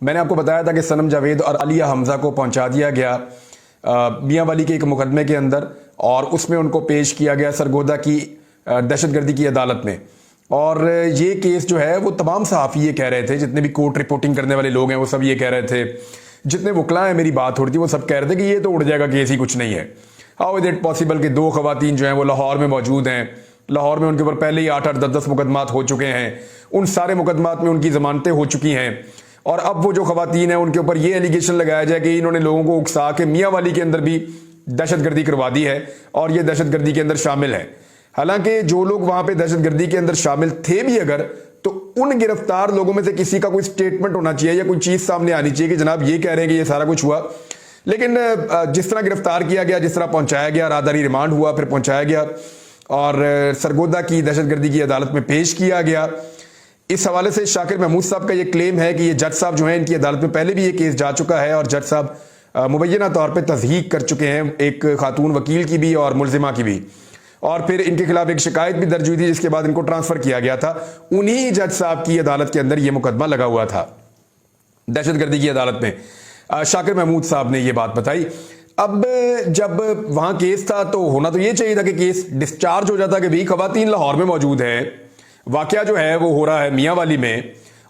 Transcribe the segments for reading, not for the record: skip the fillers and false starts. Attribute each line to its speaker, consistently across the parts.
Speaker 1: میں نے آپ کو بتایا تھا کہ صنم جاوید اور علیہ حمزہ کو پہنچا دیا گیا میاں والی کے ایک مقدمے کے اندر، اور اس میں ان کو پیش کیا گیا سرگودا کی دہشت گردی کی عدالت میں۔ اور یہ کیس جو ہے وہ تمام صحافی یہ کہہ رہے تھے، جتنے بھی کورٹ رپورٹنگ کرنے والے لوگ ہیں وہ سب یہ کہہ رہے تھے، جتنے وکلاء ہیں میری بات ہو رہی تھی وہ سب کہہ رہے تھے کہ یہ تو اڑ جائے گا، کیس ہی کچھ نہیں ہے۔ ہاؤ از اٹ پاسبل کہ 2 خواتین جو ہیں وہ لاہور میں موجود ہیں، لاہور میں ان کے اوپر پہلے ہی 8-8 10-10 مقدمات ہو چکے ہیں، ان سارے مقدمات میں ان کی ضمانتیں ہو چکی ہیں، اور اب وہ جو خواتین ہیں ان کے اوپر یہ ایلیگیشن لگایا جائے کہ انہوں نے لوگوں کو اکسا کے میاں والی کے اندر بھی دہشت گردی کروا دی ہے اور یہ دہشت گردی کے اندر شامل ہے۔ حالانکہ جو لوگ وہاں پہ دہشت گردی کے اندر شامل تھے بھی اگر، تو ان گرفتار لوگوں میں سے کسی کا کوئی سٹیٹمنٹ ہونا چاہیے یا کوئی چیز سامنے آنی چاہیے کہ جناب یہ کہہ رہے ہیں کہ یہ سارا کچھ ہوا۔ لیکن جس طرح گرفتار کیا گیا، جس طرح پہنچایا گیا، راداری ریمانڈ ہوا، پھر پہنچایا گیا اور سرگودا کی دہشت گردی کی عدالت میں پیش کیا گیا۔ اس حوالے سے شاکر محمود صاحب کا یہ کلیم ہے کہ یہ جج صاحب جو ہیں ان کی عدالت میں پہلے بھی یہ کیس جا چکا ہے، اور جج صاحب مبینہ طور پہ تصدیق کر چکے ہیں، ایک خاتون وکیل کی بھی اور ملزمہ کی بھی، اور پھر ان کے خلاف ایک شکایت بھی درج ہوئی تھی جس کے بعد ان کو ٹرانسفر کیا گیا تھا۔ انہی جج صاحب کی عدالت کے اندر یہ مقدمہ لگا ہوا تھا دہشت گردی کی عدالت میں۔ شاکر محمود صاحب نے یہ بات بتائی۔ اب جب وہاں کیس تھا تو ہونا تو یہ چاہیے تھا کہ کیس ڈسچارج ہو جاتا کہ بھی خواتین لاہور میں موجود ہیں، واقعہ جو ہے وہ ہو رہا ہے میاں والی میں،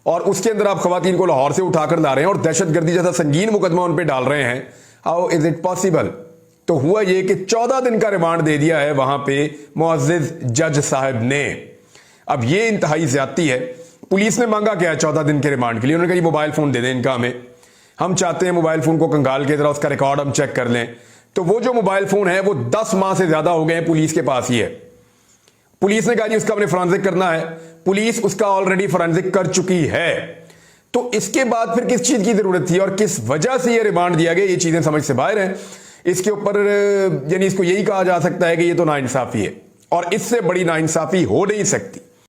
Speaker 1: اور اس کے اندر آپ خواتین کو لاہور سے اٹھا کر لا رہے ہیں اور دہشت گردی جیسا سنگین مقدمہ ان پہ ڈال رہے ہیں۔ How is it possible? تو ہوا یہ کہ 14 دن کا ریمانڈ دے دیا ہے وہاں پہ معزز جج صاحب نے۔ اب یہ انتہائی زیادتی ہے۔ پولیس نے مانگا کیا ہے 14 دن کے ریمانڈ کے لیے؟ انہوں نے کہا یہ موبائل فون دے دیں ان کا ہم چاہتے ہیں موبائل فون کو کنگال کے طرح اس کا ریکارڈ ہم چیک کر لیں۔ تو وہ جو موبائل فون ہے وہ 10 ماہ سے زیادہ ہو گئے ہیں پولیس کے پاس ہی ہے۔ پولیس نے کہا جی اس کا اپنے فرانزک کرنا ہے، پولیس اس کا آلریڈی فرانزک کر چکی ہے۔ تو اس کے بعد پھر کس چیز کی ضرورت تھی اور کس وجہ سے یہ ریمانڈ دیا گیا؟ یہ چیزیں سمجھ سے باہر ہیں۔ اس کے اوپر یعنی اس کو یہی کہا جا سکتا ہے کہ یہ تو ناانصافی ہے، اور اس سے بڑی ناانصافی ہو نہیں سکتی۔